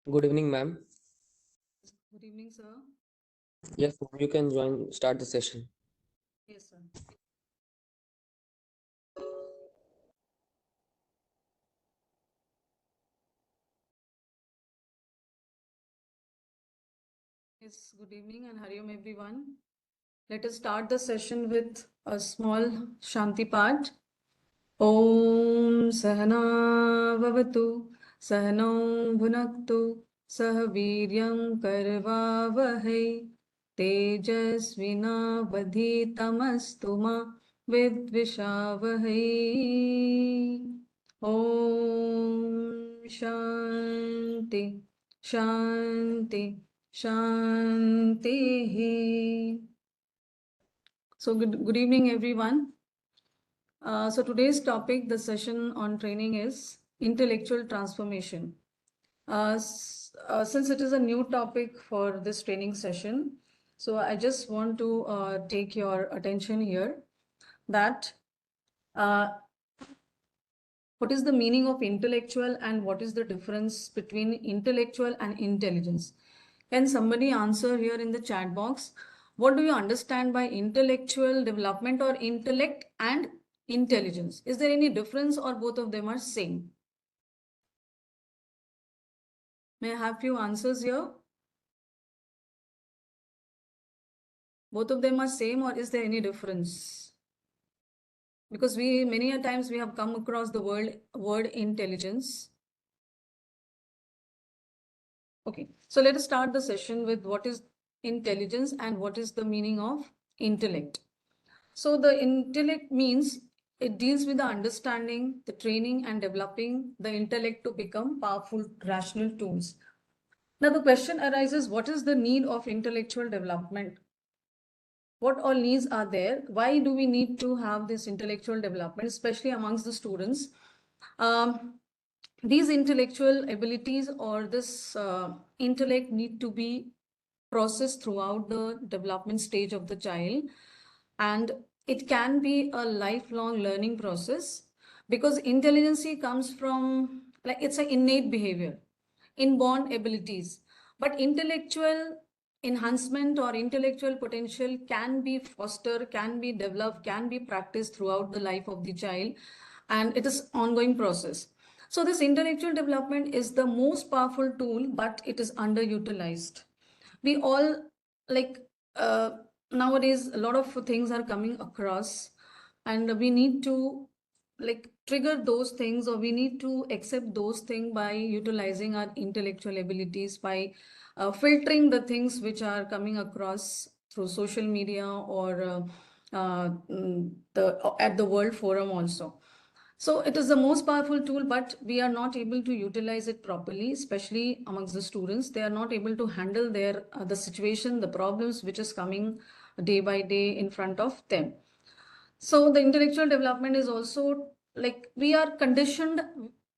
Good evening, ma'am. Good evening, sir. Yes, ma'am, you can start the session. Yes, sir. Yes, good evening and Hariom everyone. Let us start the session with a small Shanti part. Om Sahana Vavatu Sahano Bhunaktu Sah Viryam Karvavahai Tejasvina Vadhitamastuma Vidvishavahai. Om Shanti Shanti Shanti. So good evening, everyone. So today's topic, the session on training is intellectual transformation. Since it is a new topic for this training session, so I just want to take your attention here that uh, what is the meaning of intellectual and what is the difference between intellectual and intelligence? Can somebody answer here in the chat box? What do you understand by intellectual development or intellect and intelligence? Is there any difference or both of them are same? May I have few answers here? Both of them are same or is there any difference? Because we many a times we have come across the word intelligence. Okay, so let us start the session with what is intelligence and what is the meaning of intellect. So the intellect means it deals with the understanding, the training and developing the intellect to become powerful rational tools. Now the question arises, what is the need of intellectual development? What all needs are there? Why do we need to have this intellectual development, especially amongst the students? Um, these intellectual abilities or this intellect need to be processed throughout the development stage of the child, and it can be a lifelong learning process because intelligence comes from, like, it's an innate behavior, inborn abilities, but intellectual enhancement or intellectual potential can be fostered, can be developed, can be practiced throughout the life of the child, and it is ongoing process. So this intellectual development is the most powerful tool, but it is underutilized. We all, like, uh, nowadays a lot of things are coming across, and we need to, like, trigger those things, or we need to accept those things by utilizing our intellectual abilities, by filtering the things which are coming across through social media or the at the world forum also. So it is the most powerful tool, but we are not able to utilize it properly, especially amongst the students. They are not able to handle their the situation, the problems which is coming day by day in front of them. So the intellectual development is also, like, we are conditioned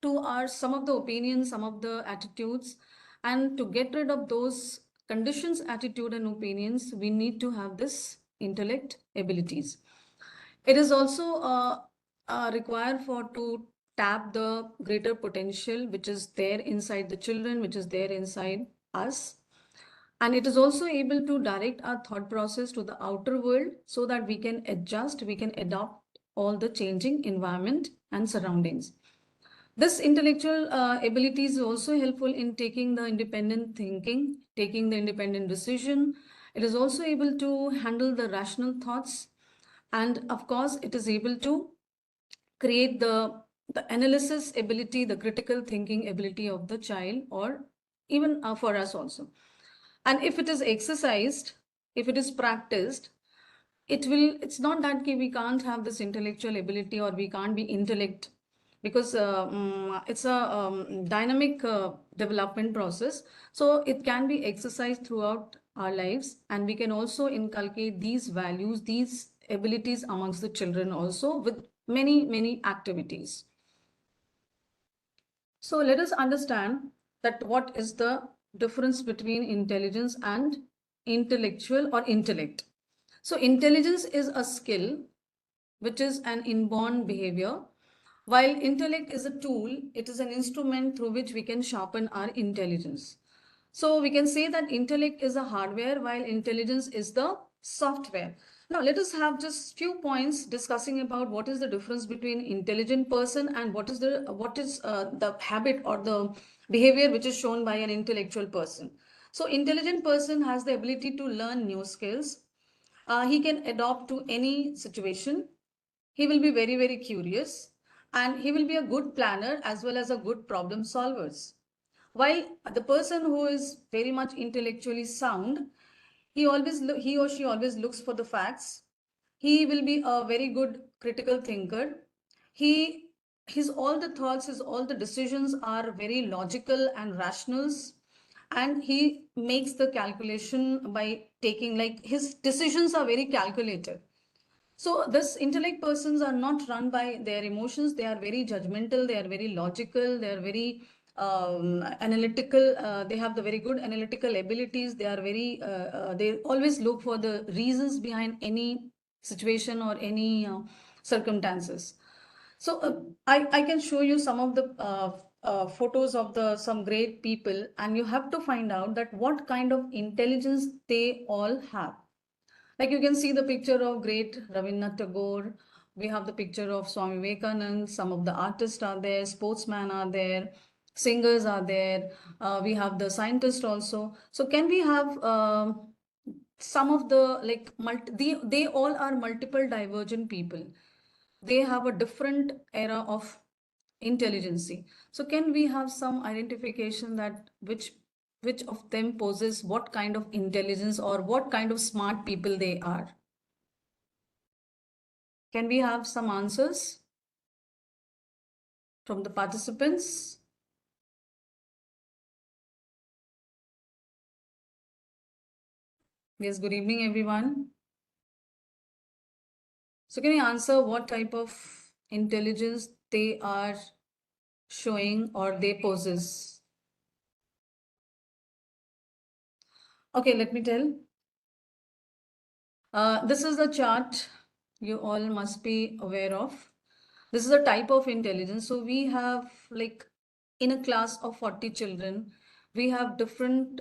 to our some of the opinions, some of the attitudes, and to get rid of those conditions, attitude, and opinions, we need to have this intellect abilities. It is also required for to tap the greater potential which is there inside the children, which is there inside us. And it is also able to direct our thought process to the outer world so that we can adjust, we can adopt all the changing environment and surroundings. This intellectual ability is also helpful in taking the independent thinking, taking the independent decision. It is also able to handle the rational thoughts, and of course it is able to create the analysis ability, the critical thinking ability of the child, or even for us also. And if it is exercised, if it is practiced, it will, it's not that we can't have this intellectual ability or we can't be intellect, because it's a dynamic development process. So it can be exercised throughout our lives, and we can also inculcate these values, these abilities amongst the children also with many activities. So let us understand that what is the difference between intelligence and intellectual or intellect. So intelligence is a skill which is an inborn behavior, While intellect is a tool, it is an instrument through which we can sharpen our intelligence. So we can say that intellect is the hardware while intelligence is the software. Now let us have just few points discussing about what is the difference between intelligent person and what is the habit or the behavior which is shown by an intellectual person. So intelligent person has the ability to learn new skills. He can adopt to any situation. He will be very, very curious, and he will be a good planner as well as a good problem solvers. While the person who is very much intellectually sound, he or she always looks for the facts. He will be a very good critical thinker. He his all the thoughts, his all the decisions are very logical and rationals, and he makes the calculation by taking, like, his decisions are very calculated. So this intellect persons are not run by their emotions. They are very judgmental. They are very logical. They are very analytical. They have the very good analytical abilities. They are very. They always look for the reasons behind any situation or any circumstances. So I can show you some of the photos of the some great people, and you have to find out that what kind of intelligence they all have. Like you can see the picture of great Rabindranath Tagore. We have the picture of Swami Vivekanand. Some of the artists are there, sportsmen are there, singers are there. We have the scientists also. So can we have some of the, like, they all are multiple divergent people. They have a different era of intelligency. So can we have some identification that which of them poses what kind of intelligence or what kind of smart people they are? Can we have some answers from the participants? Yes, good evening, everyone. So can you answer what type of intelligence they are showing or they possess? Okay, let me tell. This is the chart you all must be aware of. This is a type of intelligence. So we have, like, in a class of 40 children, we have different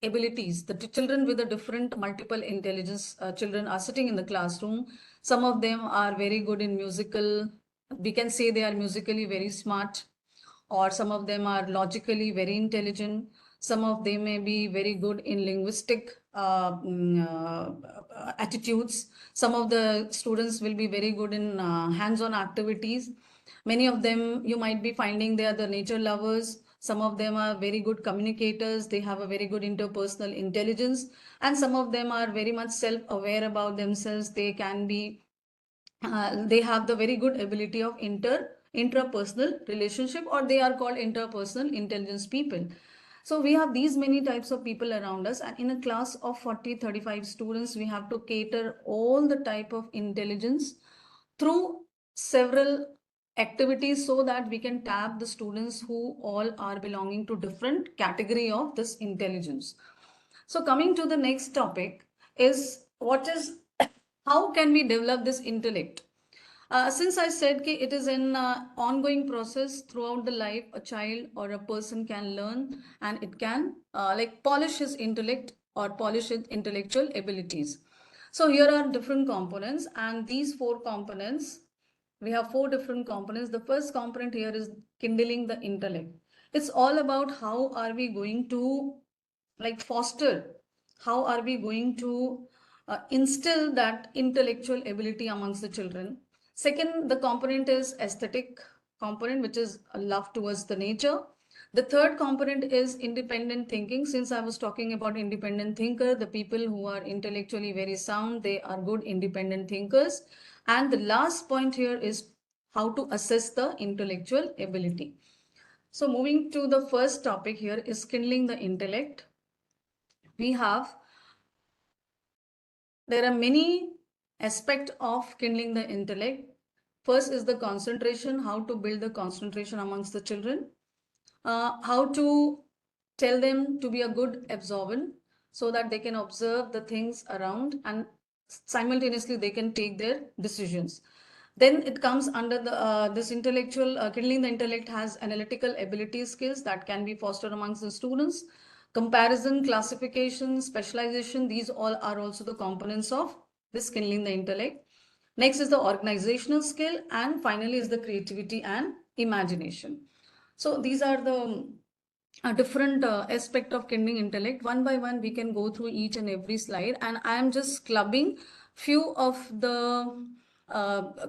abilities. The children with a different multiple intelligence children are sitting in the classroom. Some of them are very good in musical. We can say they are musically very smart, or some of them are logically very intelligent. Some of them may be very good in linguistic attitudes. Some of the students will be very good in hands-on activities. Many of them you might be finding they are the nature lovers. Some of them are very good communicators. They have a very good interpersonal intelligence. And some of them are very much self-aware about themselves. They can be, they have the very good ability of intrapersonal relationship, or they are called interpersonal intelligence people. So we have these many types of people around us, and in a class of 40-35 students, we have to cater all the type of intelligence through several activities so that we can tap the students who all are belonging to different category of this intelligence. So coming to the next topic is what is, how can we develop this intellect? Since I said ki it is an ongoing process throughout the life, a child or a person can learn, and it can like polish his intellect or polish his intellectual abilities. So here are different components, and these four components, we have four different components. The first component here is kindling the intellect. It's all about how are we going to, like, foster, how are we going to instill that intellectual ability amongst the children. Second, the component is aesthetic component, which is a love towards the nature. The third component is independent thinking. Since I was talking about independent thinker, the people who are intellectually very sound, they are good independent thinkers. And the last point here is how to assess the intellectual ability. So moving to the first topic here is kindling the intellect. We have, there are many aspects of kindling the intellect. First is the concentration, how to build the concentration amongst the children, how to tell them to be a good observant so that they can observe the things around and simultaneously they can take their decisions. Then it comes under the this intellectual kindling the intellect has analytical ability skills that can be fostered amongst the students. Comparison, classification, specialization, these all are also the components of this kindling the intellect. Next is the organizational skill, and finally is the creativity and imagination. So these are the different aspect of kindling intellect. One by one, we can go through each and every slide, and I am just clubbing few of the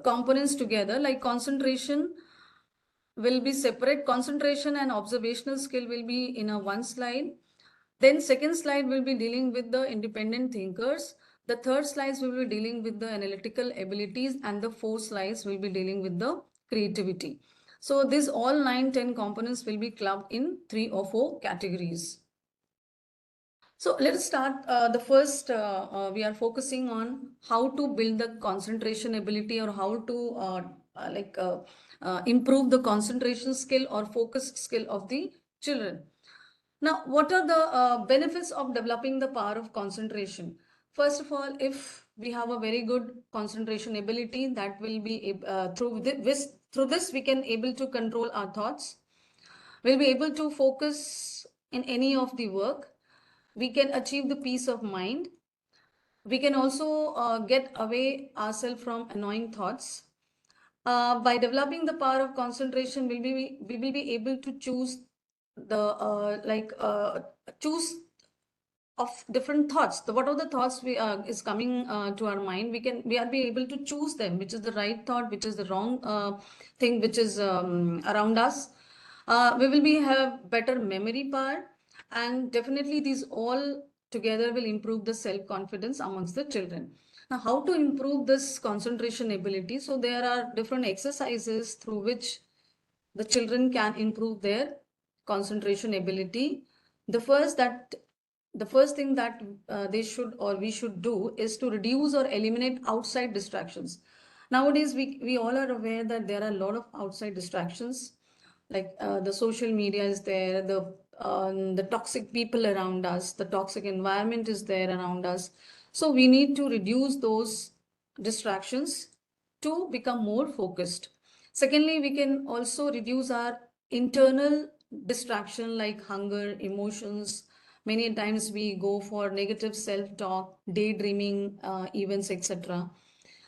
components together. Like concentration will be separate. Concentration and observational skill will be in a one slide. Then second slide will be dealing with the independent thinkers. The third slides will be dealing with the analytical abilities, and the fourth slides will be dealing with the creativity. So these all 9-10 components will be clubbed in 3 or 4 categories. So let us start. The first, we are focusing on how to build the concentration ability, or how to improve the concentration skill or focus skill of the children. Now, what are the benefits of developing the power of concentration? First of all, if we have a very good concentration ability, that will be through this we can able to control our thoughts. We'll be able to focus in any of the work. We can achieve the peace of mind. We can also get away ourselves from annoying thoughts. By developing the power of concentration, we will be able to choose choose of different thoughts. What are the thoughts we is coming to our mind? We are be able to choose them, which is the right thought, which is the wrong thing, which is around us. We will be have better memory power, and definitely these all together will improve the self confidence amongst the children. Now, how to improve this concentration ability? So there are different exercises through which the children can improve their concentration ability. The first that the first thing that they should or we should do is to reduce or eliminate outside distractions. Nowadays, we all are aware that there are a lot of outside distractions, like the social media is there, the toxic people around us, the toxic environment is there around us. So we need to reduce those distractions to become more focused. Secondly, we can also reduce our internal distraction like hunger, emotions. Many times we go for negative self-talk, daydreaming events, etc.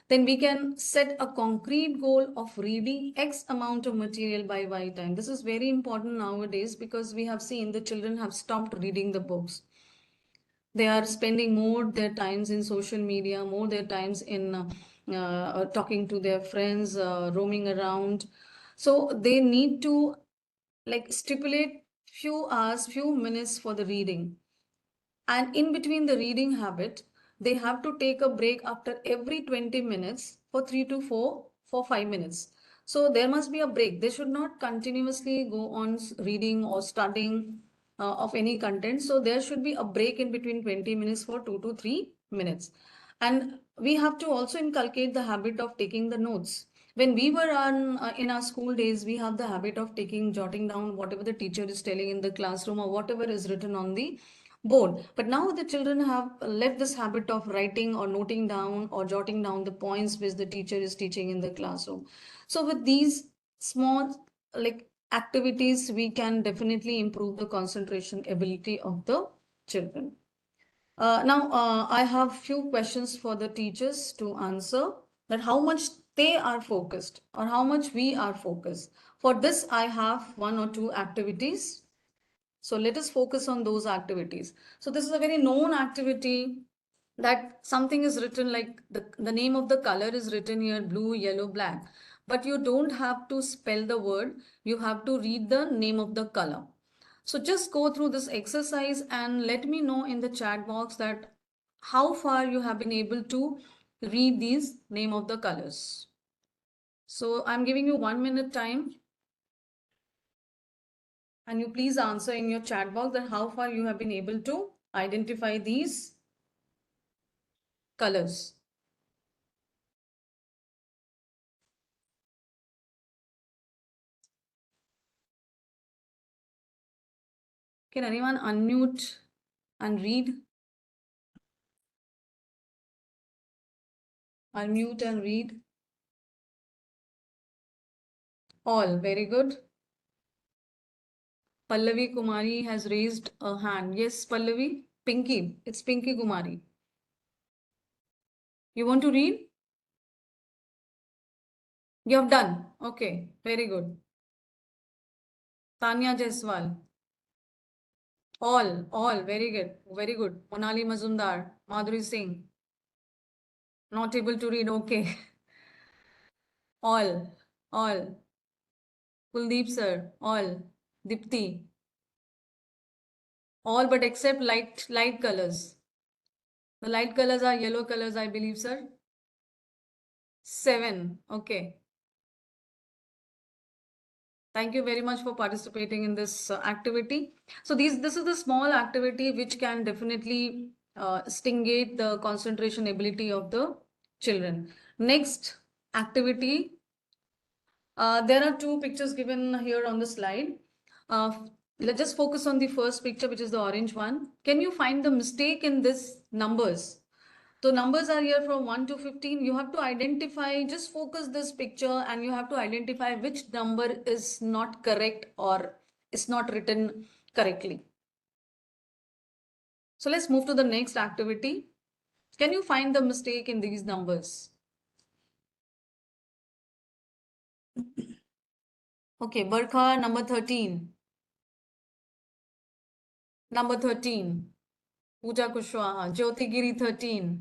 Then we can set a concrete goal of reading X amount of material by Y time. This is very important nowadays because we have seen the children have stopped reading the books. They are spending more their times in social media, more their times in talking to their friends, roaming around. So they need to like stipulate few hours, few minutes for the reading. And in between the reading habit, they have to take a break after every 20 minutes for 3 to 4 for 5 minutes. So there must be a break. They should not continuously go on reading or studying of any content. So there should be a break in between 20 minutes for 2 to 3 minutes. And we have to also inculcate the habit of taking the notes. When we were on in our school days, we have the habit of jotting down whatever the teacher is telling in the classroom or whatever is written on the board. But now the children have left this habit of writing or noting down or jotting down the points which the teacher is teaching in the classroom. So with these small like activities, we can definitely improve the concentration ability of the children. Now, I have few questions for the teachers to answer, that how much they are focused or how much we are focused. For this, I have one or two activities. So let us focus on those activities. So this is a very known activity, that something is written like the name of the color is written here, blue, yellow, black. But you don't have to spell the word. You have to read the name of the color. So just go through this exercise and let me know in the chat box that how far you have been able to read these name of the colors. So I'm giving you 1 minute time. And you please answer in your chat box that how far you have been able to identify these colors. Can anyone unmute and read? Unmute and read. All. Very good. Pallavi Kumari has raised a hand. Yes, Pallavi. Pinky. It's Pinky Kumari. You want to read? You have done. Okay. Very good. Tanya Jaiswal. All. Very good. Very good. Monali Mazumdar. Madhuri Singh. Not able to read. Okay. All. Kuldeep sir. All. Dipti. All but except light colors. The light colors are yellow colors, I believe, sir. 7. Okay. Thank you very much for participating in this activity. So this is the small activity which can definitely stimulate the concentration ability of the children. Next activity. There are two pictures given here on the slide. Let's just focus on the first picture, which is the orange one. Can you find the mistake in this numbers? So numbers are here from 1 to 15. You have to identify, just focus this picture and you have to identify which number is not correct or is not written correctly. So let's move to the next activity. Can you find the mistake in these numbers? Okay, Barkha, number 13. Number 13. Pooja Kushwaha, Jyoti Giri, 13.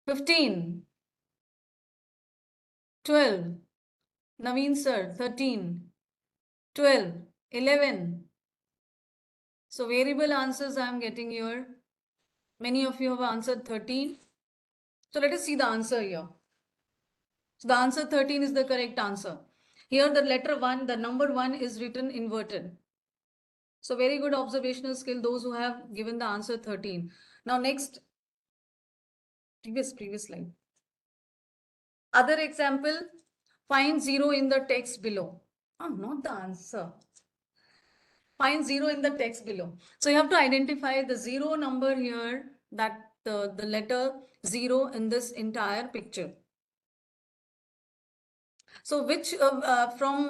15. 12. Naveen sir, 13. 12. 11. So variable answers I am getting here. Many of you have answered 13. So let us see the answer here. So the answer 13 is the correct answer. Here the letter 1, the number 1 is written inverted. So very good observational skill, those who have given the answer 13. Now next, previous slide. Other example, find 0 in the text below. Oh, not the answer. Find 0 in the text below. So you have to identify the 0 number here, that the letter 0 in this entire picture. So which from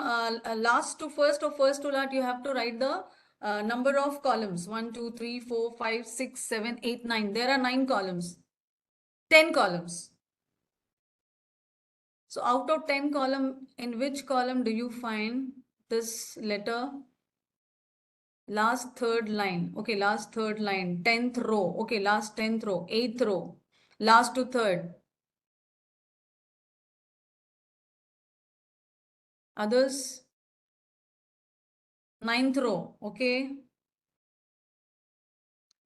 last to first or first to last, you have to write the number of columns. 1, 2, 3, 4, 5, 6, 7, 8, 9. There are 9 columns. 10 columns. So out of 10 column, in which column do you find this letter? Last third line. Okay, last third line. 10th row. Okay, last 10th row. 8th row. Last to third. Others? 9th row. Okay.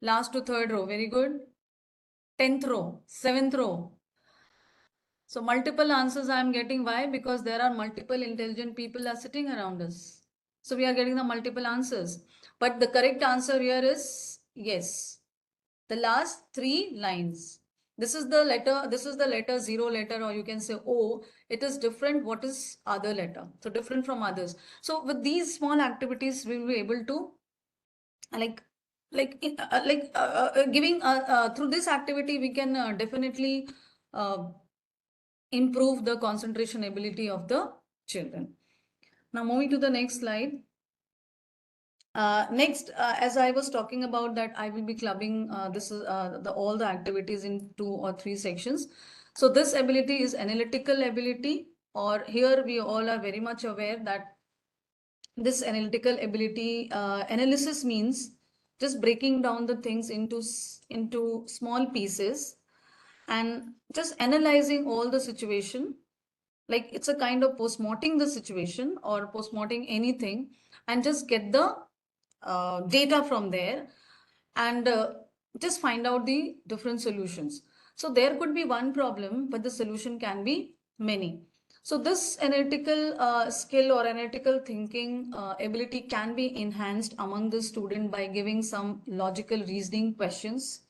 Last to third row. Very good. 10th row. 7th row. So multiple answers I am getting. Why? Because there are multiple intelligent people are sitting around us. So we are getting the multiple answers. But the correct answer here is yes. The last 3 lines. This is the letter 0 letter, or you can say O. It is different. What is other letter? So different from others. So with these small activities, we will be able to giving through this activity, we can definitely improve the concentration ability of the children. Now moving to the next slide. Next, as I was talking about that, I will be clubbing all the activities in 2 or 3 sections. So this ability is analytical ability, or here we all are very much aware that this analytical ability, analysis means just breaking down the things into small pieces and just analyzing all the situation. Like it's a kind of post-mortem the situation or post-mortem anything, and just get the data from there and just find out the different solutions. So there could be one problem, but the solution can be many. So this analytical skill or analytical thinking ability can be enhanced among the student by giving some logical reasoning questions,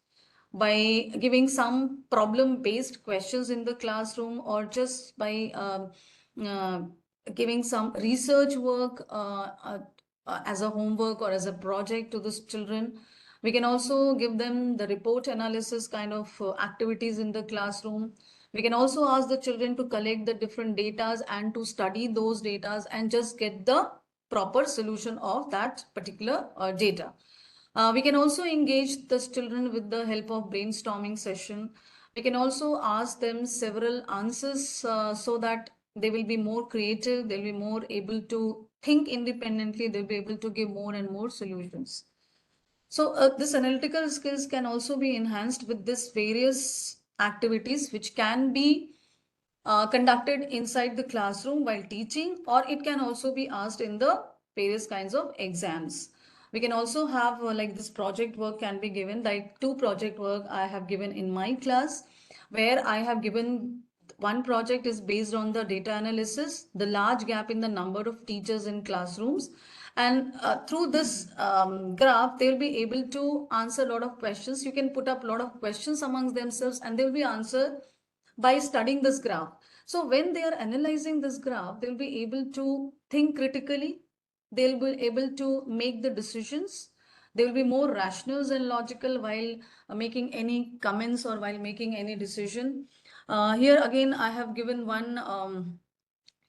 by giving some problem-based questions in the classroom, or just by giving some research work as a homework or as a project to the children. We can also give them the report analysis kind of activities in the classroom. We can also ask the children to collect the different datas and to study those datas and just get the proper solution of that particular data. We can also engage the children with the help of brainstorming session. We can also ask them several answers so that they will be more creative, they'll be more able to think independently, they'll be able to give more and more solutions. So this analytical skills can also be enhanced with this various activities which can be conducted inside the classroom while teaching, or it can also be asked in the various kinds of exams. We can also have like this project work can be given, like 2 project work I have given in my class, where I have given one project is based on the data analysis, the large gap in the number of teachers in classrooms. And through this graph, they will be able to answer a lot of questions. You can put up a lot of questions amongst themselves and they will be answered by studying this graph. So when they are analyzing this graph, they'll be able to think critically. They'll be able to make the decisions. They will be more rational and logical while making any comments or while making any decision. Here again, I have given one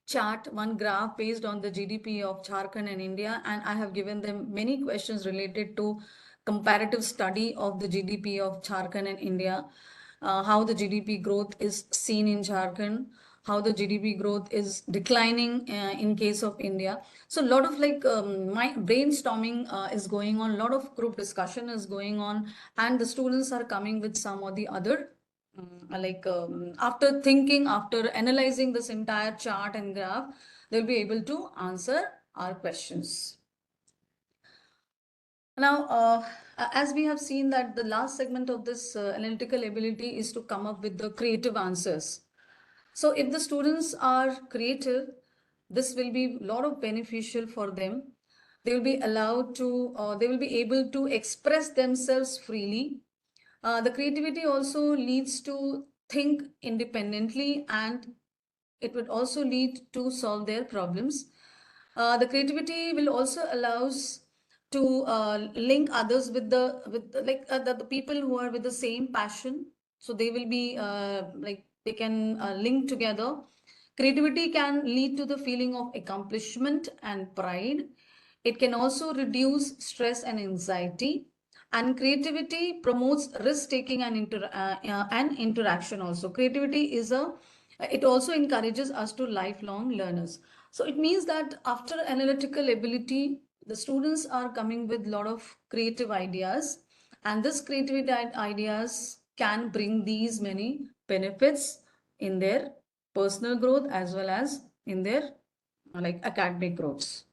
chart, one graph based on the GDP of Jharkhand and India, and I have given them many questions related to comparative study of the GDP of Jharkhand and India, how the GDP growth is seen in Jharkhand, how the GDP growth is declining in case of India. So a lot of like my brainstorming is going on, a lot of group discussion is going on, and the students are coming with some or the other after thinking, after analyzing this entire chart and graph, they'll be able to answer our questions. Now, as we have seen that the last segment of this analytical ability is to come up with the creative answers. So if the students are creative, this will be a lot of beneficial for them. They will be allowed to, they will be able to express themselves freely. The creativity also leads to think independently, and it would also lead to solve their problems. The creativity will also allows to link others with the people who are with the same passion. So they will be they can link together. Creativity can lead to the feeling of accomplishment and pride. It can also reduce stress and anxiety. And creativity promotes risk taking and interaction also. Creativity is it also encourages us to lifelong learners. So it means that after analytical ability, the students are coming with a lot of creative ideas, and this creativity ideas can bring these many benefits in their personal growth as well as in their like academic growths.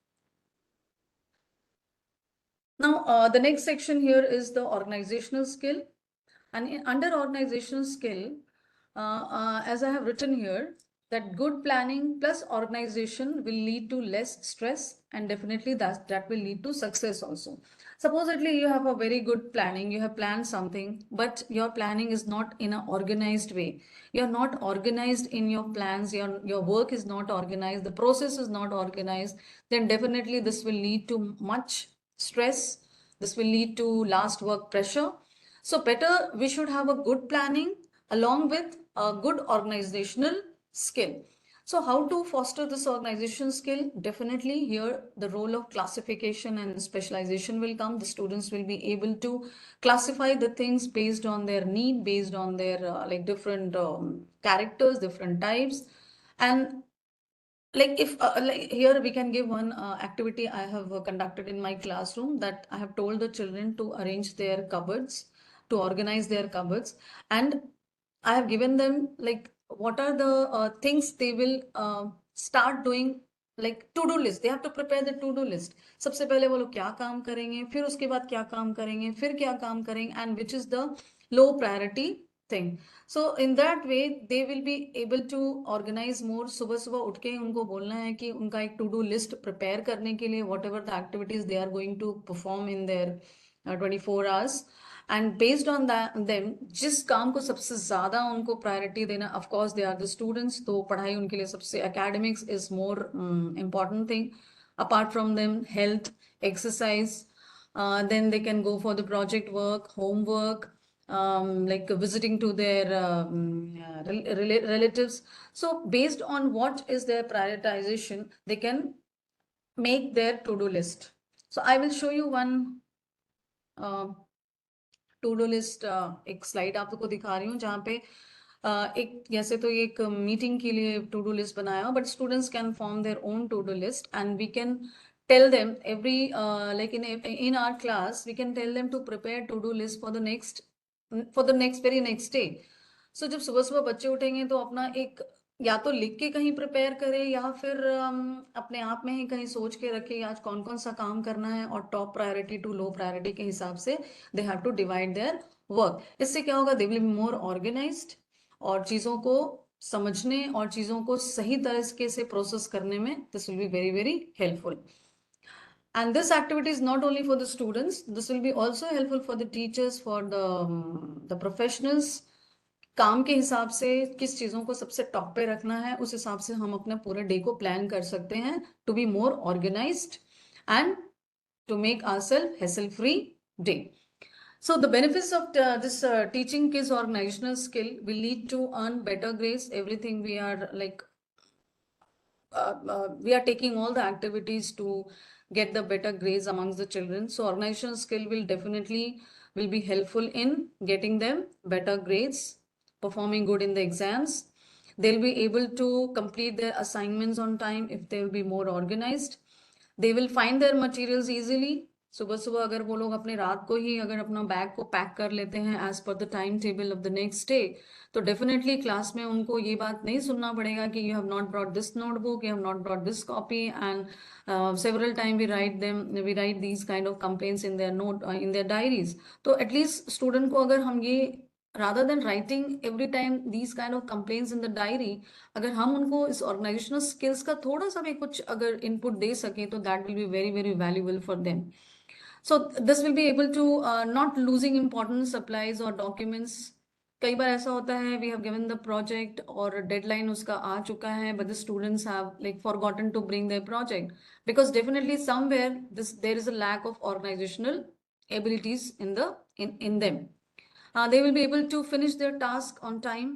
Now, the next section here is the organizational skill. And under organizational skill, as I have written here, that good planning plus organization will lead to less stress, and definitely that will lead to success also. Supposedly you have a very good planning, you have planned something, but your planning is not in an organized way. You're not organized in your plans, your work is not organized, the process is not organized, then definitely this will lead to much stress. This will lead to last work pressure. So better we should have a good planning along with a good organizational skill. So how to foster this organization skill? Definitely here the role of classification and specialization will come. The students will be able to classify the things based on their need, based on their like different characters, different types. And like if like here we can give one activity I have conducted in my classroom, that I have told the children to arrange their cupboards, to organize their cupboards, and I have given them like what are the things they will start doing, like to do list. They have to prepare the to do list. सबसे पहले वो लोग क्या काम करेंगे, फिर उसके बाद क्या काम करेंगे, फिर क्या काम करेंगे, and which is the low priority thing. So in that way they will be able to organize more. सुबह सुबह उठ के उनको बोलना है कि उनका एक to do list prepare करने के लिए whatever the activities they are going to perform in their 24 hours. And based on that them जिस काम को सबसे ज्यादा उनको प्रायोरिटी देना, of course they are the students, तो पढ़ाई उनके लिए सबसे academics is more important thing. Apart from them, health, exercise, then they can go for the project work, homework, like visiting to their relatives. So based on what is their prioritization, they can make their to-do list. So I will show you one to do list, एक slide आपको दिखा रही हूँ जहाँ पे एक जैसे तो ये एक मीटिंग के लिए टू डू लिस्ट बनाया but students can form their own to do list and we can tell them every like in our class we can tell them to prepare to do list for the next very next day. So जब सुबह सुबह बच्चे उठेंगे तो अपना एक या तो लिख के कहीं प्रिपेयर करें या फिर अपने आप में ही कहीं सोच के रखें आज कौन कौन सा काम करना है और top priority to low priority के हिसाब से they have to divide their work. इससे क्या होगा, they will be more organised और चीज़ों को समझने और चीज़ों को सही तरीके से प्रोसेस करने में this will be very very helpful. And this activity is not only for the students, this will be also helpful for the teachers, for the professionals. काम के हिसाब से किस चीज़ों को सबसे टॉप पे रखना है उस हिसाब से हम अपने पूरे डे को प्लान कर सकते हैं to be more organised and to make ourself hassle free day. So the benefits of this teaching kids organizational skill will lead to earn better grades. Everything we are like we are taking all the activities to get the better grades amongst the children. So organizational skill will definitely will be helpful in getting them better grades, performing good in the exams. They'll be able to complete their assignments on time if they will be more organized. They will find their materials easily. सुबह सुबह अगर वो लोग अपने रात को ही अगर अपना बैग को पैक कर लेते हैं as per the time table of the next day तो डेफिनेटली क्लास में उनको ये बात नहीं सुनना पड़ेगा कि you have not brought this notebook, you have not brought this copy and several time we write these kind of complaints in their note in their diaries. तो एटलीस्ट स्टूडेंट को अगर हम ये rather than writing every time these kind of complaints in the diary, अगर हम उनको इस organizational skills का थोड़ा सा भी कुछ अगर input दे सकें तो that will be very very valuable for them. So this will be able to not losing important supplies or documents. कई बार ऐसा होता है we have given the project और deadline उसका आ चुका है but the students have like forgotten to bring their project because definitely somewhere there is a lack of organizational abilities in them. They will be able to finish their task on time.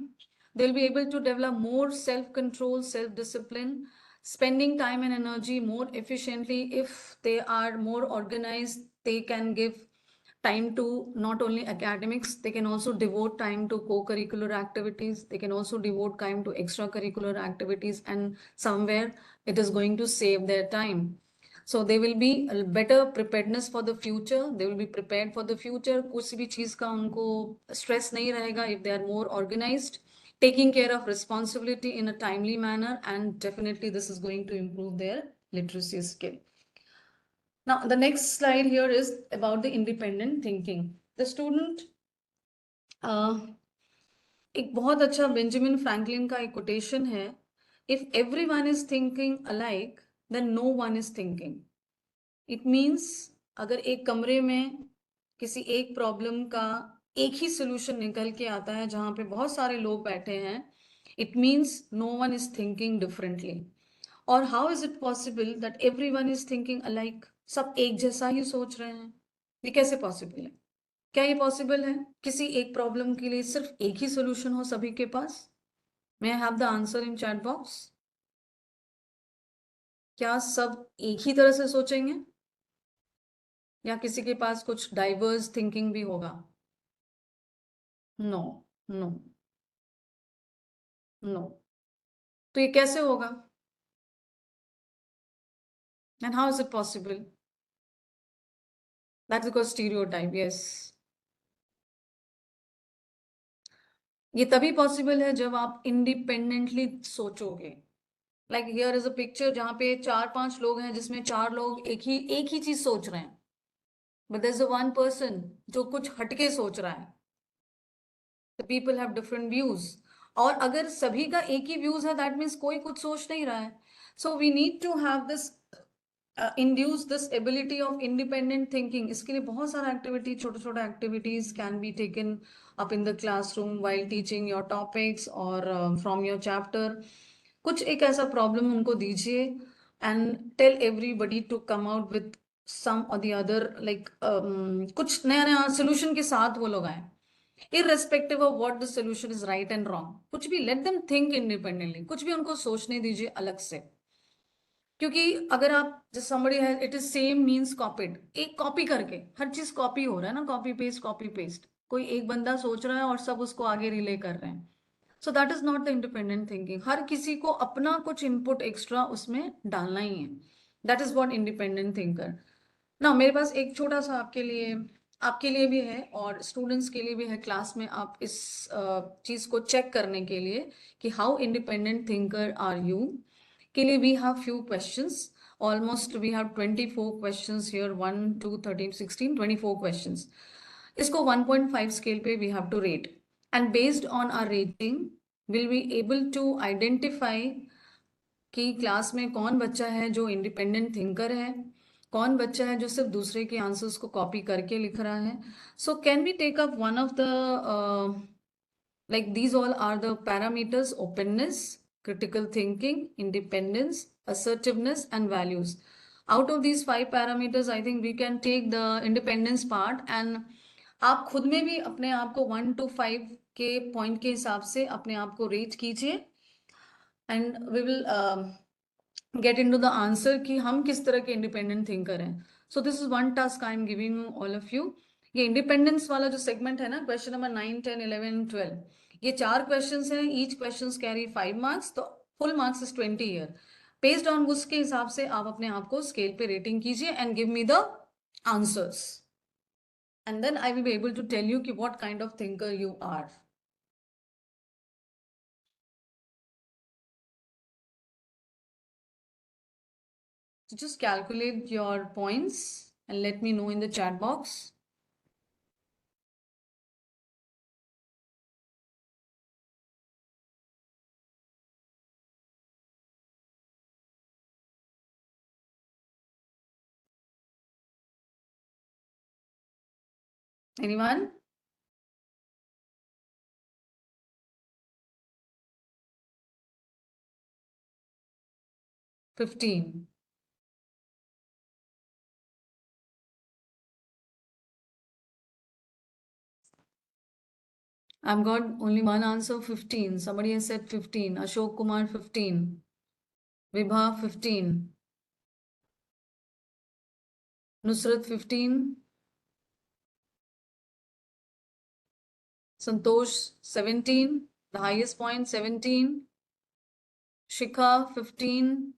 They'll be able to develop more self-control, self-discipline, spending time and energy more efficiently. If they are more organized, they can give time to not only academics, they can also devote time to co-curricular activities. They can also devote time to extracurricular activities and somewhere it is going to save their time. So they will be a better preparedness for the future. They will be prepared for the future. कुछ भी चीज का उनको stress नहीं रहेगा if they are more organized, taking care of responsibility in a timely manner, and definitely this is going to improve their literacy skill. Now the next slide here is about the independent thinking. The student एक बहुत अच्छा Benjamin Franklin का एक quotation है, if everyone is thinking alike then no one is thinking. It means अगर एक कमरे में किसी एक प्रॉब्लम का एक ही सोल्यूशन निकल के आता है जहां पे बहुत सारे लोग बैठे हैं, it means no one is thinking differently. और how is it possible that everyone is thinking alike? सब एक जैसा ही सोच रहे हैं, ये कैसे पॉसिबल है? क्या ये पॉसिबल है किसी एक प्रॉब्लम के लिए सिर्फ एक ही सोल्यूशन हो सभी के पास? May I have the answer in chat box? क्या सब एक ही तरह से सोचेंगे या किसी के पास कुछ डाइवर्स थिंकिंग भी होगा? No no no. तो ये कैसे होगा? And how is it possible? That's because stereotype. Yes, ये तभी पॉसिबल है जब आप इंडिपेंडेंटली सोचोगे. Like here is a picture जहां पे 4-5 लोग हैं जिसमें 4 लोग एक ही चीज सोच रहे हैं, but there is a one person जो कुछ हटके सोच रहा है. The people have different views. और अगर सभी का एक ही व्यूज है दैट मीन्स कोई कुछ सोच नहीं रहा है. So we need to have this induce this ability of independent thinking. इसके लिए बहुत सारा एक्टिविटी, छोटे छोटे activities can be taken up in the classroom while teaching your topics or from your chapter. कुछ एक ऐसा प्रॉब्लम उनको दीजिए and tell everybody to come out with some or the other like कुछ नया नया सोल्यूशन के साथ वो लोग आए. irrespective of what the solution is right and wrong. कुछ भी let them think independently. कुछ भी उनको सोचने दीजिए अलग से. क्योंकि अगर आप just somebody has it is same means copied, एक कॉपी करके हर चीज कॉपी हो रहा है ना, कॉपी पेस्ट, कोई एक बंदा सोच रहा है और सब उसको आगे रिले कर रहे हैं. So that is not the independent thinking. हर किसी को अपना कुछ इनपुट एक्स्ट्रा उसमें डालना ही है. That is what independent thinker. ना मेरे पास एक छोटा सा आपके लिए भी है और स्टूडेंट्स के लिए भी है. क्लास में आप इस चीज को चेक करने के लिए कि how independent thinker are you के लिए we have few questions. Almost we have 24 questions here. 1 2 13 16 24 questions. इसको 1.5 स्केल पे we have to rate, and based on our rating will be able to identify कि class में कौन बच्चा है जो इंडिपेंडेंट थिंकर है, कौन बच्चा है जो सिर्फ दूसरे के आंसर्स को कॉपी करके लिख रहा है. So can we take up one of the like these all are the parameters: openness, critical thinking, independence, assertiveness, and values. Out of these 5 parameters, I think we can take the independence part, and आप खुद में भी अपने आप को 1 to 5 के point के हिसाब से अपने आप को रेट कीजिए, and we will get into the answer कि हम किस तरह के इंडिपेंडेंट थिंकर हैं. So this is one task I am giving all of you. ये इंडिपेंडेंस वाला जो सेगमेंट है ना, क्वेश्चन नंबर 9 10 11 12, ये 4 क्वेश्चंस हैं. ईच क्वेश्चंस कैरी 5 मार्क्स, तो full marks is 20 year. Based on उसके हिसाब से आप अपने आप को स्केल पे रेटिंग कीजिए and give me the answers, and then I will be able to tell you कि what kind of thinker you are. So just calculate your points and let me know in the chat box. Anyone? $15. I've got only one answer, 15. Somebody has said 15. Ashok Kumar, 15. Vibha, 15. Nusrat, 15. Santosh, 17. The highest point, 17. Shikha, 15.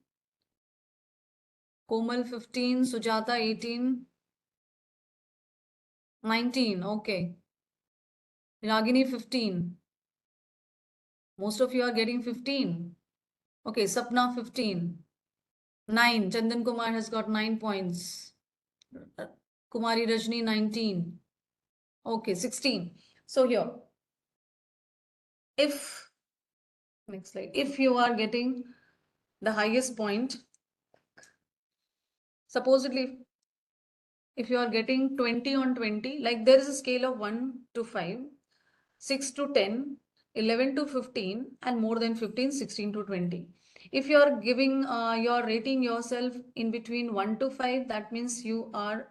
Komal, 15. Sujata, 18. 19. Okay. Ragini, 15. Most of you are getting 15. Okay. Sapna, 15. 9. Chandan Kumar has got 9 points. Kumari Rajni, 19. Okay, 16. So here, next slide, if you are getting the highest point, supposedly, if you are getting 20 on 20, like there is a scale of 1 to 5, 6 to 10, 11 to 15, and more than 15, 16 to 20. If you are giving, you're rating yourself in between 1 to 5, that means you are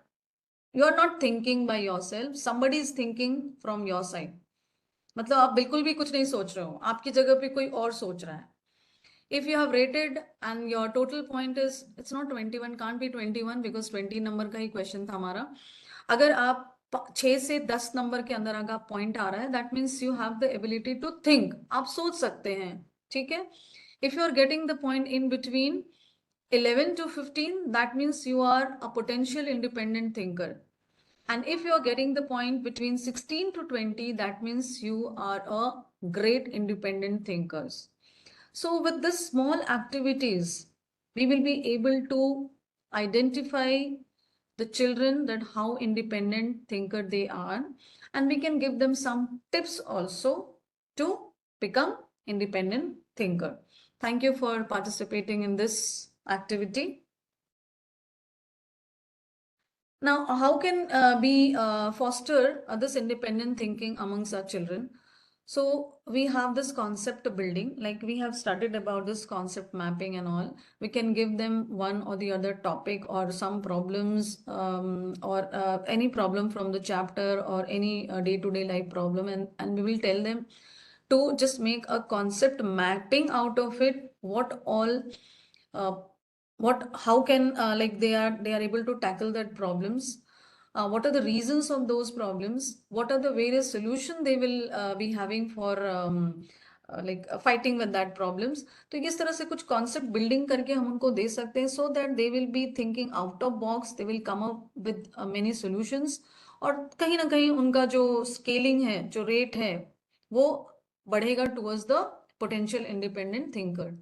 not thinking by yourself. Somebody is thinking from your side. मतलब आप बिल्कुल भी कुछ नहीं सोच रहे हो, आपकी जगह पे कोई और सोच रहा है. If you have rated and your total point is, it's not 21, can't be 21 because 20 number का ही क्वेश्चन था हमारा. अगर आप 6 से 10 नंबर के अंदर अगर पॉइंट आ रहा है, that means you have the ability to think. आप सोच सकते हैं, ठीक है. If you are getting the point in between 11 to 15, that means you are a potential independent thinker. And if you are getting the point between 16 to 20, that means you are a great independent thinkers. So with this small activities, we will be able to identify the children that how independent thinker they are, and we can give them some tips also to become independent thinker. Thank you for participating in this activity. Now, how can we foster this independent thinking amongst our children? So we have this concept building, like we have studied about this concept mapping and all. We can give them one or the other topic or some problems, or any problem from the chapter or any day-to-day life problem, and we will tell them to just make a concept mapping out of it. What all, uh, what how can, like they are able to tackle that problems, what are the reasons of those problems, what are the various solution they will be having for fighting with that problems. तो इस तरह से कुछ concept building करके हम उनको दे सकते हैं, so that they will be thinking out of box, they will come up with many solutions. और कहीं ना कहीं उनका जो scaling है, जो rate है, वो बढ़ेगा towards the potential independent thinker.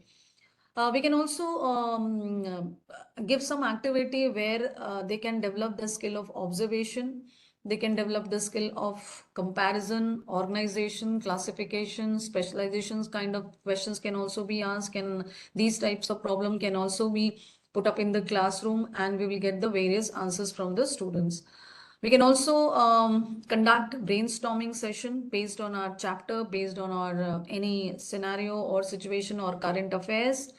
We can also give some activity where they can develop the skill of observation. They can develop the skill of comparison, organization, classification, specializations. Kind of questions can also be asked. And these types of problem can also be put up in the classroom, and we will get the various answers from the students. We can also conduct brainstorming session based on our chapter, based on our any scenario or situation or current affairs.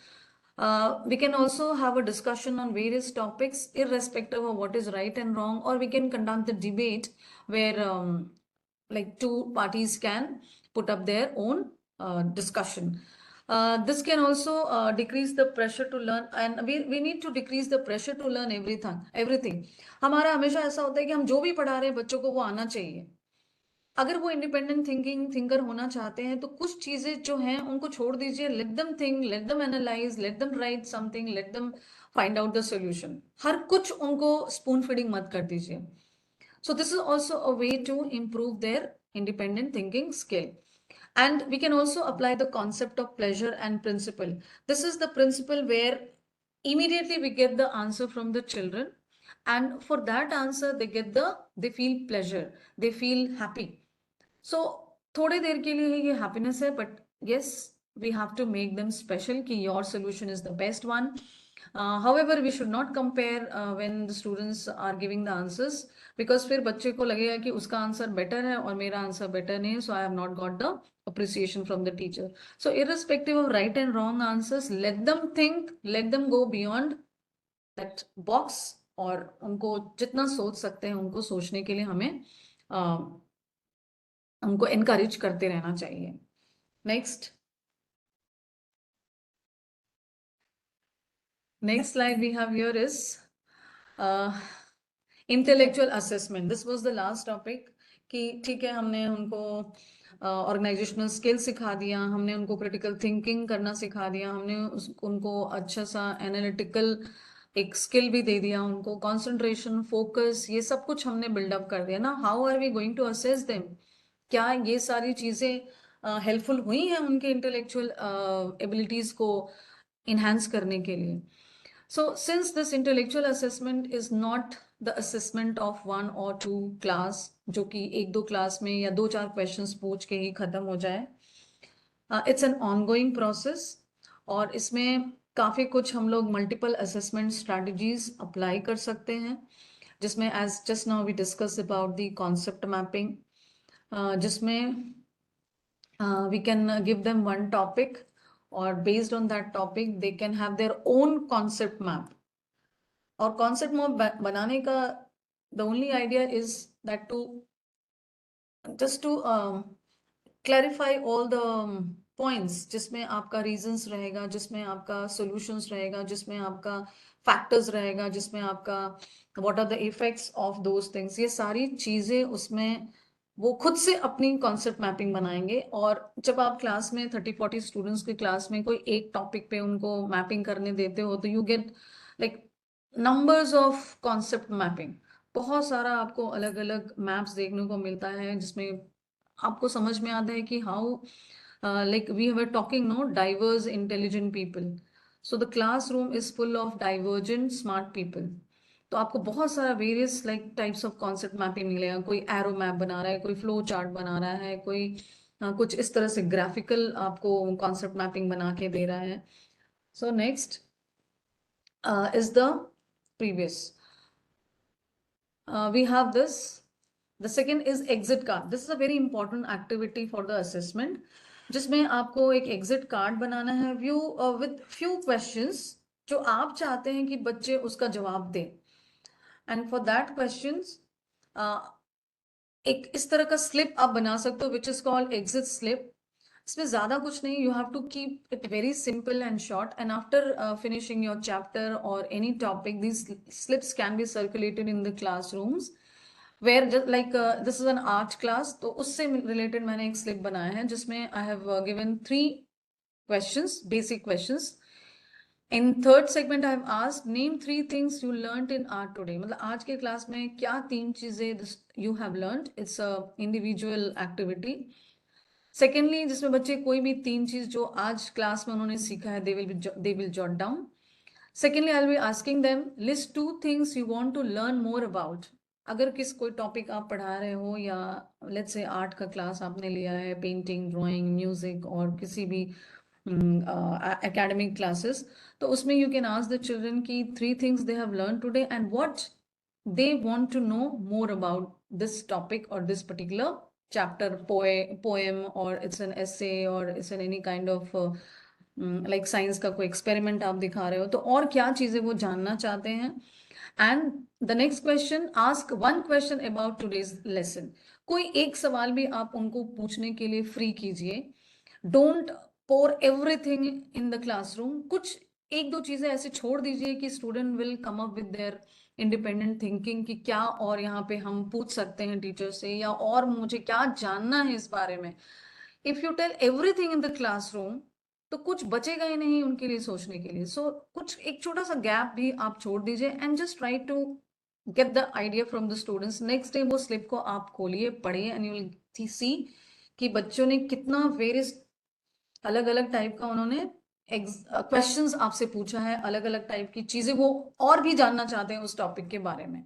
We can also have a discussion on various topics, irrespective of what is right and wrong, or we can conduct the debate where like two parties can put up their own discussion. This can also decrease the pressure to learn, and we need to decrease the pressure to learn everything. हमारा हमेशा ऐसा होता है कि हम जो भी पढ़ा रहे हैं बच्चों को वो आना चाहिए. अगर वो इंडिपेंडेंट थिंकर होना चाहते हैं तो कुछ चीजें जो हैं उनको छोड़ दीजिए. Let them think, let them analyse, let them write something, let them find out the solution. हर कुछ उनको स्पून फीडिंग मत कर दीजिए. So this is also a way to improve their independent thinking skill. And we can also apply the concept of pleasure and principle. This is the principle where immediately we get the answer from the children, and for that answer they feel pleasure, they feel happy. So थोड़े देर के लिए ये happiness है, but yes, we have to make them special कि your solution is the best one. However, we should not compare when the students are giving the answers, because फिर बच्चे को लगेगा कि उसका आंसर बेटर है और मेरा आंसर बेटर नहीं है, so I have not got the appreciation from the teacher. So irrespective of right and wrong answers, let them think, let them go beyond that box, और उनको जितना सोच सकते हैं उनको सोचने के लिए हमें उनको encourage करते रहना चाहिए. Next. Next slide we have here is intellectual assessment. This was the last topic कि ठीक है, हमने उनको ऑर्गेनाइजेशनल स्किल सिखा दिया, हमने उनको क्रिटिकल थिंकिंग करना सिखा दिया, हमने उनको अच्छा सा एनालिटिकल एक स्किल भी दे दिया, उनको कंसंट्रेशन, फोकस, ये सब कुछ हमने बिल्डअप कर दिया ना. How are we going to assess them? क्या ये सारी चीजें हेल्पफुल हुई हैं उनके इंटेलेक्चुअल एबिलिटीज को इन्हांस करने के लिए? So since this intellectual assessment is not the assessment of 1 or 2 class, जो कि 1-2 क्लास में या 2-4 क्वेश्चंस पूछ के ही खत्म हो जाए, it's an ongoing process. और इसमें काफी कुछ हम लोग मल्टीपल असेसमेंट स्ट्रेटजीज अप्लाई कर सकते हैं, जिसमें as just now we discussed about the concept mapping, जिसमें we can give them one topic, or based on that topic they can have their own concept map. और concept map बनाने का the only idea is that to just to clarify all the points, जिसमें आपका reasons रहेगा, जिसमें आपका solutions रहेगा, जिसमें आपका factors रहेगा, जिसमें आपका what are the effects of those things, ये सारी चीजें उसमें वो खुद से अपनी कॉन्सेप्ट मैपिंग बनाएंगे. और जब आप क्लास में 30-40 स्टूडेंट्स के क्लास में कोई एक टॉपिक पे उनको मैपिंग करने देते हो, तो you get like numbers of concept mapping. बहुत सारा आपको अलग अलग मैप्स देखने को मिलता है, जिसमें आपको समझ में आता है कि how like we were talking no diverse intelligent people, so the classroom is full of divergent smart people. तो आपको बहुत सारा various like types of concept mapping मिलेगा. कोई एरो मैप बना रहा है, कोई फ्लो चार्ट बना रहा है, कोई कुछ इस तरह से ग्राफिकल आपको कॉन्सेप्ट मैपिंग बना के दे रहा है. So next is the previous. We have this The second is exit card. This is a very important activity for the assessment, जिसमें आपको एक exit card बनाना है with few questions जो आप चाहते हैं कि बच्चे उसका जवाब दें. And for that questions, एक इस तरह का slip आप बना सकते हो, which is called exit slip. इसमें ज़्यादा कुछ नहीं, you have to keep it very simple and short. And after finishing your chapter or any topic, these slips can be circulated in the classrooms. Where just like this is an art class, तो उससे related मैंने एक slip बनाया है जिसमें I have given 3 questions, basic questions. In third segment I have asked name 3 things you learned in art today. मतलब आज के क्लास में क्या 3 चीजें you have learned. It's a individual activity. Secondly, जिसमें बच्चे कोई भी 3 चीज जो आज क्लास में उन्होंने सीखा है they will jot down. Secondly, I'll be asking them list 2 things you want to learn more about. अगर कोई टॉपिक आप पढ़ा रहे हो या लेट्स से आर्ट का क्लास आपने लिया है, पेंटिंग, ड्राइंग, म्यूजिक और किसी भी academic classes, तो उसमें you can ask the children की 3 things they have learned today and what they want to know more about this topic or this particular chapter, poem, or it's an essay, or it's an any kind of like science का कोई experiment आप दिखा रहे हो, तो और क्या चीजें वो जानना चाहते हैं. And the next question, ask 1 question about today's lesson. कोई एक सवाल भी आप उनको पूछने के लिए फ्री कीजिए. Don't pour everything in the classroom. कुछ 1-2 चीजें ऐसे छोड़ दीजिए कि student will come up with their independent thinking कि क्या और यहाँ पे हम पूछ सकते हैं टीचर से, या और मुझे क्या जानना है इस बारे में. If you tell everything in the classroom तो कुछ बचेगा ही नहीं उनके लिए सोचने के लिए. सो कुछ एक छोटा सा गैप भी आप छोड़ दीजिए and just try to get the idea from the students. Next day वो स्लिप को आप खोलिए, पढ़िए एंड यू विल सी कि बच्चों ने कितना वेरियस अलग अलग टाइप का उन्होंने क्वेश्चंस आपसे पूछा है, अलग अलग टाइप की चीजें वो और भी जानना चाहते हैं उस टॉपिक के बारे में.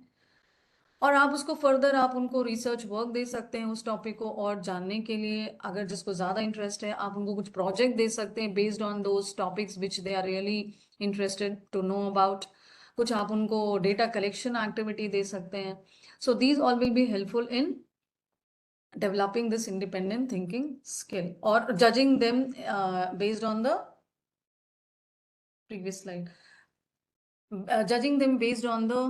और आप उसको फर्दर आप उनको रिसर्च वर्क दे सकते हैं उस टॉपिक को और जानने के लिए. अगर जिसको ज़्यादा इंटरेस्ट है आप उनको कुछ प्रोजेक्ट दे सकते हैं based on those topics which they are really interested to know about. कुछ आप उनको डेटा कलेक्शन एक्टिविटी दे सकते हैं. So these all will be helpful in developing this independent thinking skill or judging them based on the previous slide, judging them based on the.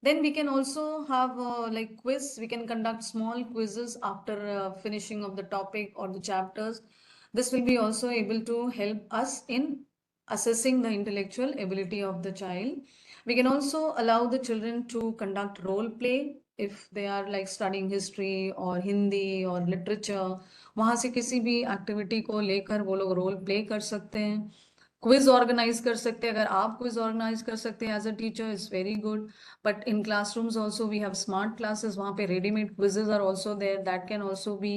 Then we can also have like quiz. We can conduct small quizzes after finishing of the topic or the chapters. This will be also able to help us in assessing the intellectual ability of the child. We can also allow the children to conduct role play if they are like studying history or Hindi or literature. वहाँ से किसी भी activity को लेकर वो लोग role play कर सकते हैं. क्विज ऑर्गेनाइज कर सकते हैं. अगर आप क्विज ऑर्गेनाइज कर सकते हैं as a teacher is very good. But in classrooms also we have smart classes. वहाँ पे readymade quizzes are also there that can also be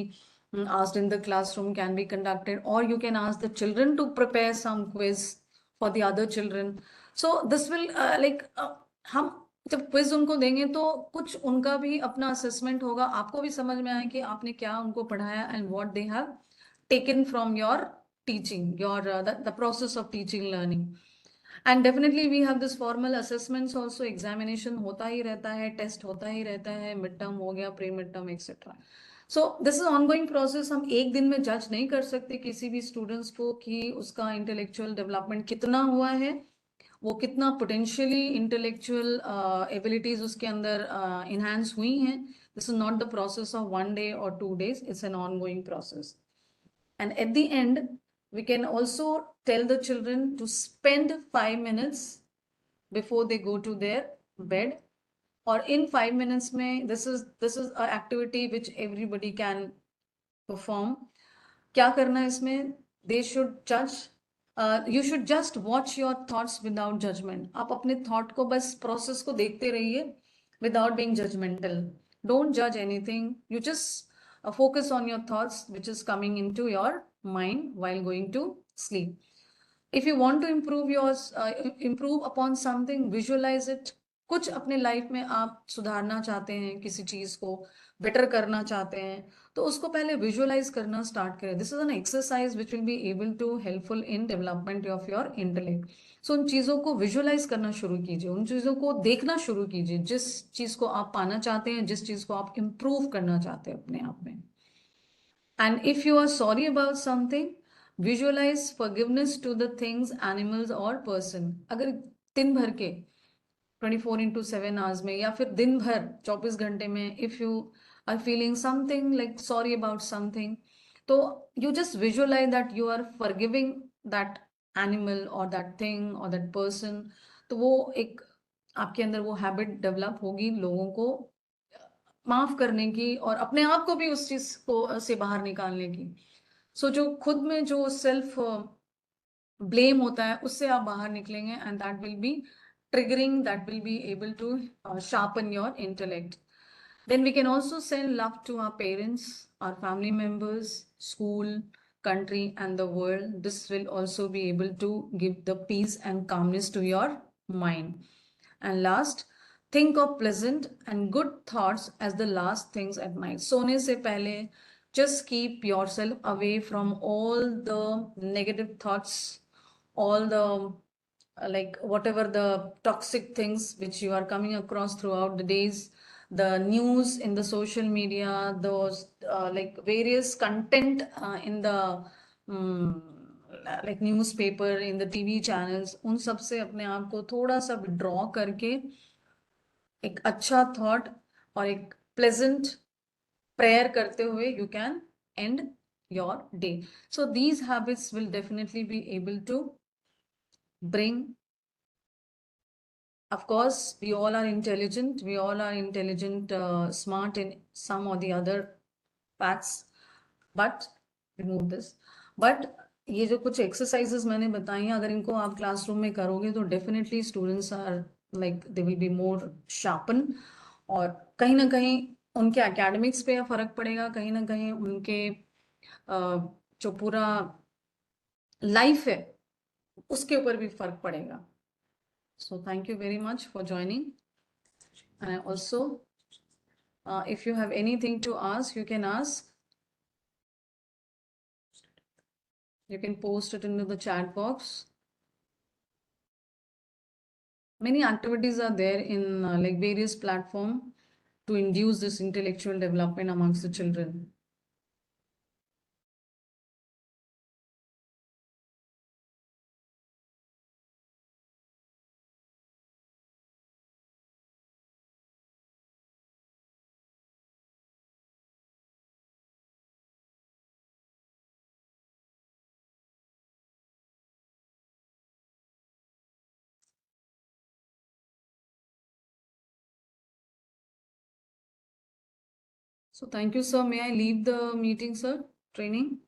asked in the classroom, can be conducted, or you can ask the children to prepare some quiz for the other children. So this will हम जब quiz उनको देंगे तो कुछ उनका भी अपना assessment होगा. आपको भी समझ में आए कि आपने क्या उनको पढ़ाया and what they have taken from your teaching, your the process of teaching learning. And definitely we have this formal assessments also. Examination होता ही रहता है, test होता ही रहता है, mid term हो गया, pre mid term etc. So this is ongoing process. हम एक दिन में जज नहीं कर सकते किसी भी स्टूडेंट्स को कि उसका इंटेलेक्चुअल डेवलपमेंट कितना हुआ है, वो कितना पोटेंशियली इंटेलेक्चुअल एबिलिटीज उसके अंदर इनहांस हुई हैं. This is not the process of 1 day or 2 days. It's an ongoing process. And at the end, we can also tell the children to spend 5 minutes before they go to their bed. Or in 5 minutes mein, this is an activity which everybody can perform. क्या करना है इसमें? They should judge. You should just watch your thoughts without judgment. आप अपने thought को बस process को देखते रहिए without being judgmental. Don't judge anything. You just focus on your thoughts which is coming into your mind while going to sleep. If you want to improve upon something, visualize it, कुछ अपने life में आप सुधारना चाहते हैं, किसी चीज को बेटर करना चाहते हैं, तो उसको पहले विजुअलाइज करना स्टार्ट करें. This is an exercise which will be able to helpful in development of your intellect. So उन चीजों को विजुअलाइज करना शुरू कीजिए, उन चीजों को देखना शुरू कीजिए, जिस चीज को आप पाना चाहते हैं, जिस चीज को आप इम्प्रूव करना चाहते हैं अपने आप में. And if you are sorry about something, visualize forgiveness to the things, animals or person. अगर दिन भर के 24 into 7 hours में या फिर दिन भर 24 घंटे में if you are feeling something like sorry about something, तो you just visualize that you are forgiving that animal or that thing or that person. तो वो एक आपके अंदर वो हैबिट डेवलप होगी लोगों को माफ करने की और अपने आप को भी उस चीज को से बाहर निकालने की. सो जो खुद में जो सेल्फ ब्लेम होता है उससे आप बाहर निकलेंगे and that will be triggering, that will be able to sharpen your intellect. Then we can also send love to our parents, our family members, school, country and the world. This will also be able to give the peace and calmness to your mind. And last, think of pleasant and good thoughts as the last things at night. सोने से पहले just keep yourself away from all the negative thoughts, all the like whatever the toxic things which you are coming across throughout the days, the news in the social media, those like various content in the um, like newspaper, in the TV channels, उन सब से अपने आप को थोड़ा सा withdraw करके एक अच्छा थॉट और एक प्लेजेंट प्रेयर करते हुए you can end your day. So these habits will definitely be able to bring. Of course, we all are intelligent. We all are intelligent, smart in some or the other facts. But remove this. But ये जो कुछ exercises मैंने बताई हैं, अगर इनको आप classroom में करोगे तो definitely students are like they will be more sharpen. और कहीं ना कहीं उनके academics पे फर्क पड़ेगा, कहीं ना कहीं उनके जो पूरा लाइफ है उसके ऊपर भी फर्क पड़ेगा. So thank you very much for joining. And also, if you have anything to ask, you can ask. You can post it into the chat box. Many activities are there in like various platform to induce this intellectual development amongst the children. So thank you, sir. May I leave the meeting, sir? Training?